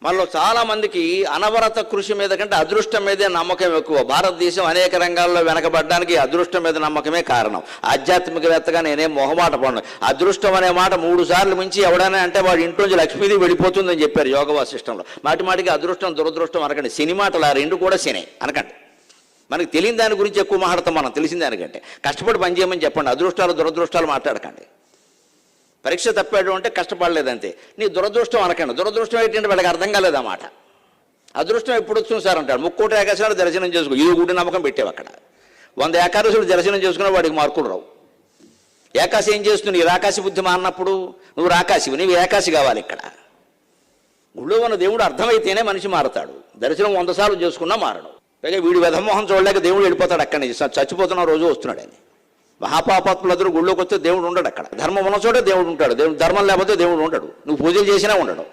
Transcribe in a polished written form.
మనలో చాలా మందికి అనవరత కృషి మీద కంటే అదృష్టం మీదే నమ్మకం ఎక్కువ. భారతదేశం అనేక రంగాల్లో వెనకబడ్డానికి అదృష్టం మీద నమ్మకమే కారణం. ఆధ్యాత్మికవేత్తగా నేనేం మొహమాట పడను. అదృష్టం అనే మాట 3 సార్లు మించి ఎవడైనా అంటే వాడి ఇంట్లోంచి లక్ష్మీదేవి వెళ్ళిపోతుందని చెప్పారు యోగ వాసిష్టంలో. మాటిమాటికి అదృష్టం దురదృష్టం అనకండి. సినిమాటలు ఆ రెండు కూడా సినే అనకండి. మనకి తెలియని దాని గురించి ఎక్కువ మాట్లాడతాం మనం తెలిసిన దానికంటే. కష్టపడి పని చేయమని చెప్పండి. అదృష్టాలు దురదృష్టాలు మాట్లాడకండి. పరీక్ష తప్పాడు అంటే కష్టపడలేదంతే. నీ దురదృష్టం అనకండి. దురదృష్టం ఏంటంటే వాళ్ళకి అర్థం కాలేదన్నమాట. అదృష్టం ఎప్పుడు వచ్చింది సార్ అంటాడు. 3 ఏకాదశులు దర్శనం చేసుకో. ఇది గుడి నమ్మకం పెట్టావు అక్కడ. 100 ఏకాదశులు దర్శనం చేసుకున్న వాడికి మార్కులు రావు. ఏకాశి ఏం చేస్తుంది? నీ రాకాశి బుద్ధి మారినప్పుడు నువ్వు రాకాశివి, నీవు ఏకాశి కావాలి. ఇక్కడ గుళ్ళో ఉన్న దేవుడు అర్థమైతేనే మనిషి మారతాడు. దర్శనం 100 సార్లు చేసుకున్నా మారడు. పైగా వీడి వెధమోహం చూడలేక దేవుడు వెళ్ళిపోతాడు అక్కడి నుంచి. చచ్చిపోతున్న రోజు వస్తున్నాడు అని. మహాపాపాత్ములందరూ గుళ్ళోకి వస్తే దేవుడు ఉండడు అక్కడ. ధర్మం ఉన్న చోట దేవుడు ఉంటాడు. ధర్మం లేకపోతే దేవుడు ఉండడు. నువ్వు పూజలు చేసినా ఉండడు.